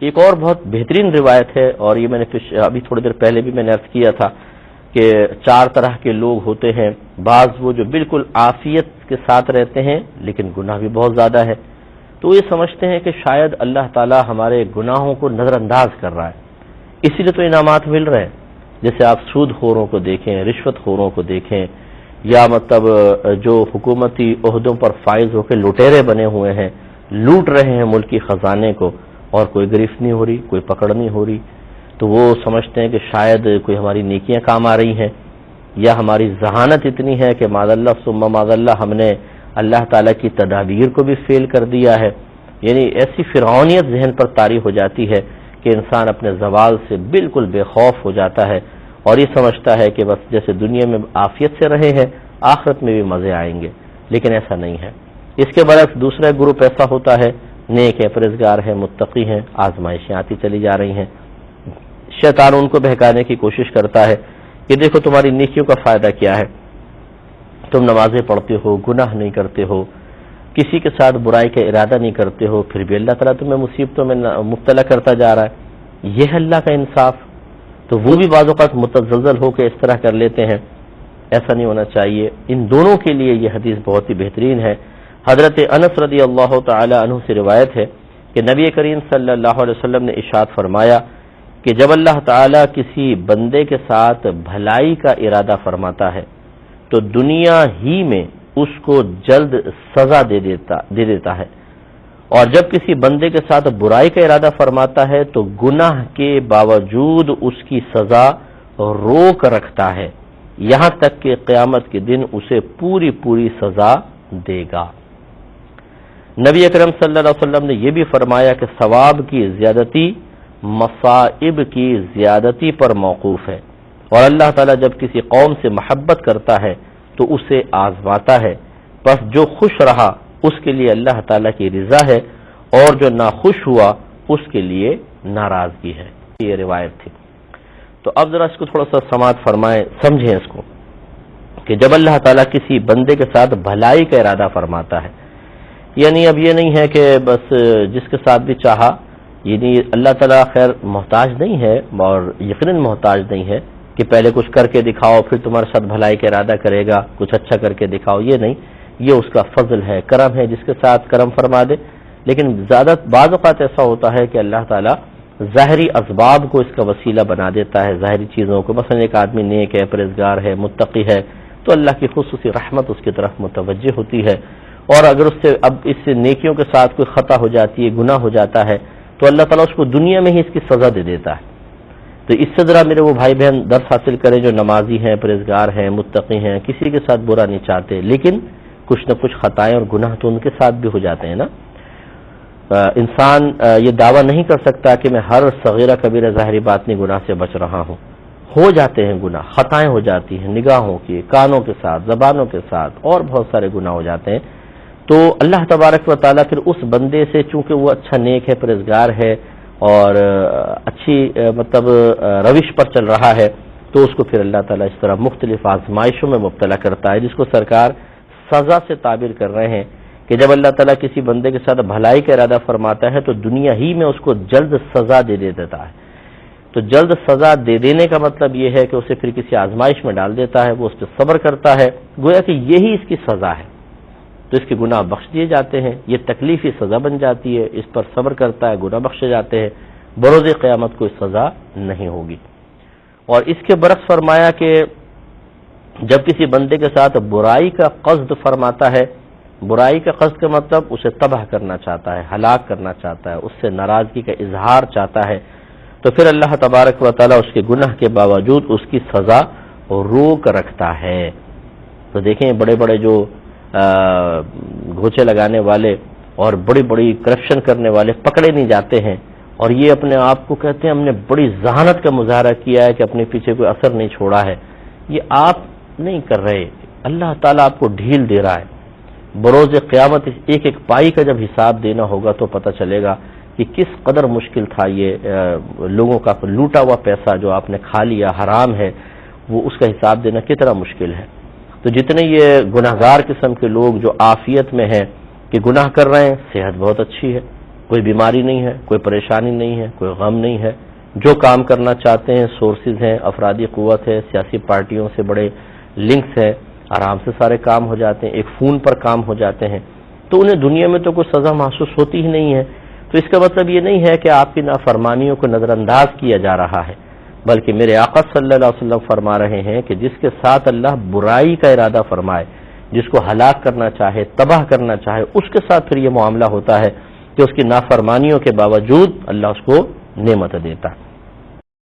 ایک اور بہت بہترین روایت ہے، اور یہ میں نے ابھی تھوڑی دیر پہلے بھی میں نے عرض کیا تھا کہ 4 طرح کے لوگ ہوتے ہیں۔ بعض وہ جو بالکل عافیت کے ساتھ رہتے ہیں لیکن گناہ بھی بہت زیادہ ہے، تو یہ سمجھتے ہیں کہ شاید اللہ تعالی ہمارے گناہوں کو نظر انداز کر رہا ہے، اسی لیے تو انعامات مل رہے ہیں۔ جیسے آپ سود خوروں کو دیکھیں، رشوت خوروں کو دیکھیں، یا مطلب جو حکومتی عہدوں پر فائز ہو کے لٹیرے بنے ہوئے ہیں، لوٹ رہے ہیں ملکی خزانے کو، اور کوئی گرفت نہیں ہو رہی، کوئی پکڑ نہیں ہو رہی، تو وہ سمجھتے ہیں کہ شاید کوئی ہماری نیکیاں کام آ رہی ہیں، یا ہماری ذہانت اتنی ہے کہ معاذ اللہ ثم معاذ اللہ ہم نے اللہ تعالیٰ کی تدابیر کو بھی فیل کر دیا ہے۔ یعنی ایسی فرعونیت ذہن پر طاری ہو جاتی ہے کہ انسان اپنے زوال سے بالکل بے خوف ہو جاتا ہے، اور یہ سمجھتا ہے کہ بس جیسے دنیا میں عافیت سے رہے ہیں آخرت میں بھی مزے آئیں گے، لیکن ایسا نہیں ہے۔ اس کے برعکس دوسرا گروپ ایسا ہوتا ہے، نیک ہے، پرہیزگار ہے، متقی ہیں، آزمائشیں آتی چلی جا رہی ہیں، شیطان ان کو بہکانے کی کوشش کرتا ہے کہ دیکھو تمہاری نیکیوں کا فائدہ کیا ہے، تم نمازیں پڑھتے ہو، گناہ نہیں کرتے ہو، کسی کے ساتھ برائی کا ارادہ نہیں کرتے ہو، پھر بھی اللہ تعالیٰ تمہیں مصیبتوں میں مبتلا کرتا جا رہا ہے۔ یہ ہے اللہ کا انصاف؟ تو وہ بھی بعض اوقات متزلزل ہو کے اس طرح کر لیتے ہیں، ایسا نہیں ہونا چاہیے۔ ان دونوں کے لیے یہ حدیث بہت ہی بہترین ہے۔ حضرت انس رضی اللہ تعالی عنہ سے روایت ہے کہ نبی کریم صلی اللہ علیہ وسلم نے ارشاد فرمایا کہ جب اللہ تعالیٰ کسی بندے کے ساتھ بھلائی کا ارادہ فرماتا ہے تو دنیا ہی میں اس کو جلد سزا دے دیتا ہے، اور جب کسی بندے کے ساتھ برائی کا ارادہ فرماتا ہے تو گناہ کے باوجود اس کی سزا روک رکھتا ہے، یہاں تک کہ قیامت کے دن اسے پوری پوری سزا دے گا۔ نبی اکرم صلی اللہ علیہ وسلم نے یہ بھی فرمایا کہ ثواب کی زیادتی مصائب کی زیادتی پر موقوف ہے، اور اللہ تعالیٰ جب کسی قوم سے محبت کرتا ہے تو اسے آزماتا ہے، بس جو خوش رہا اس کے لیے اللہ تعالیٰ کی رضا ہے، اور جو ناخوش ہوا اس کے لیے ناراضگی ہے۔ یہ روایت تھی۔ تو اب ذرا اس کو تھوڑا سا سماعت فرمائیں، سمجھیں اس کو کہ جب اللہ تعالیٰ کسی بندے کے ساتھ بھلائی کا ارادہ فرماتا ہے، یعنی اب یہ نہیں ہے کہ بس جس کے ساتھ بھی چاہا، یعنی اللہ تعالیٰ خیر محتاج نہیں ہے، اور یقیناً محتاج نہیں ہے کہ پہلے کچھ کر کے دکھاؤ پھر تمہارے ساتھ بھلائی کا ارادہ کرے گا، کچھ اچھا کر کے دکھاؤ، یہ نہیں، یہ اس کا فضل ہے، کرم ہے، جس کے ساتھ کرم فرما دے۔ لیکن بعض اوقات ایسا ہوتا ہے کہ اللہ تعالیٰ ظاہری اسباب کو اس کا وسیلہ بنا دیتا ہے، ظاہری چیزوں کو، مثلا ایک آدمی نیک ہے، پرہیزگار ہے، متقی ہے، تو اللہ کی خصوصی رحمت اس کی طرف متوجہ ہوتی ہے، اور اگر اس سے نیکیوں کے ساتھ کوئی خطا ہو جاتی ہے، گناہ ہو جاتا ہے، تو اللہ تعالیٰ اس کو دنیا میں ہی اس کی سزا دے دیتا ہے۔ تو اس سے ذرا میرے وہ بھائی بہن درس حاصل کریں جو نمازی ہیں، پرہیزگار ہیں، متقی ہیں، کسی کے ساتھ برا نہیں چاہتے، لیکن کچھ نہ کچھ خطائیں اور گناہ تو ان کے ساتھ بھی ہو جاتے ہیں نا۔ انسان یہ دعویٰ نہیں کر سکتا کہ میں ہر صغیرہ کبیرہ ظاہری باطنی گناہ سے بچ رہا ہوں، ہو جاتے ہیں گناہ، خطائیں ہو جاتی ہیں نگاہوں کی، کانوں کے ساتھ، زبانوں کے ساتھ، اور بہت سارے گناہ ہو جاتے ہیں۔ تو اللہ تبارک و تعالیٰ پھر اس بندے سے، چونکہ وہ اچھا نیک ہے، پرہیزگار ہے، اور اچھی مطلب روش پر چل رہا ہے، تو اس کو پھر اللہ تعالیٰ اس طرح مختلف آزمائشوں میں مبتلا کرتا ہے، جس کو سرکار سزا سے تعبیر کر رہے ہیں کہ جب اللہ تعالیٰ کسی بندے کے ساتھ بھلائی کا ارادہ فرماتا ہے تو دنیا ہی میں اس کو جلد سزا دے دیتا ہے۔ تو جلد سزا دے دینے کا مطلب یہ ہے کہ اسے پھر کسی آزمائش میں ڈال دیتا ہے، وہ اس پہ صبر کرتا ہے، گویا کہ یہی اس کی سزا ہے، تو اس کے گناہ بخش دیے جاتے ہیں، یہ تکلیفی سزا بن جاتی ہے، اس پر صبر کرتا ہے، گناہ بخشے جاتے ہیں، بروز قیامت کوئی سزا نہیں ہوگی۔ اور اس کے برعکس فرمایا کہ جب کسی بندے کے ساتھ برائی کا قصد فرماتا ہے، برائی کا قصد کا مطلب اسے تباہ کرنا چاہتا ہے، ہلاک کرنا چاہتا ہے، اس سے ناراضگی کا اظہار چاہتا ہے، تو پھر اللہ تبارک و تعالیٰ اس کے گناہ کے باوجود اس کی سزا روک رکھتا ہے۔ تو دیکھیں بڑے بڑے جو گھوچے لگانے والے اور بڑی بڑی کرپشن کرنے والے پکڑے نہیں جاتے ہیں، اور یہ اپنے آپ کو کہتے ہیں ہم نے بڑی ذہانت کا مظاہرہ کیا ہے کہ اپنے پیچھے کوئی اثر نہیں چھوڑا ہے، یہ آپ نہیں کر رہے، اللہ تعالیٰ آپ کو ڈھیل دے رہا ہے۔ بروز قیامت ایک ایک پائی کا جب حساب دینا ہوگا تو پتہ چلے گا کہ کس قدر مشکل تھا یہ لوگوں کا لوٹا ہوا پیسہ جو آپ نے کھا لیا، حرام ہے، وہ اس کا حساب دینا کتنا مشکل ہے۔ تو جتنے یہ گناہگار قسم کے لوگ جو عافیت میں ہیں کہ گناہ کر رہے ہیں، صحت بہت اچھی ہے، کوئی بیماری نہیں ہے، کوئی پریشانی نہیں ہے، کوئی غم نہیں ہے، جو کام کرنا چاہتے ہیں، سورسز ہیں، افرادی قوت ہے، سیاسی پارٹیوں سے بڑے لنکس ہیں، آرام سے سارے کام ہو جاتے ہیں، ایک فون پر کام ہو جاتے ہیں، تو انہیں دنیا میں تو کوئی سزا محسوس ہوتی ہی نہیں ہے۔ تو اس کا مطلب یہ نہیں ہے کہ آپ کی نافرمانیوں کو نظر انداز کیا جا رہا ہے، بلکہ میرے آقا صلی اللہ علیہ وسلم فرما رہے ہیں کہ جس کے ساتھ اللہ برائی کا ارادہ فرمائے، جس کو ہلاک کرنا چاہے، تباہ کرنا چاہے، اس کے ساتھ پھر یہ معاملہ ہوتا ہے کہ اس کی نافرمانیوں کے باوجود اللہ اس کو نعمت دیتا ہے۔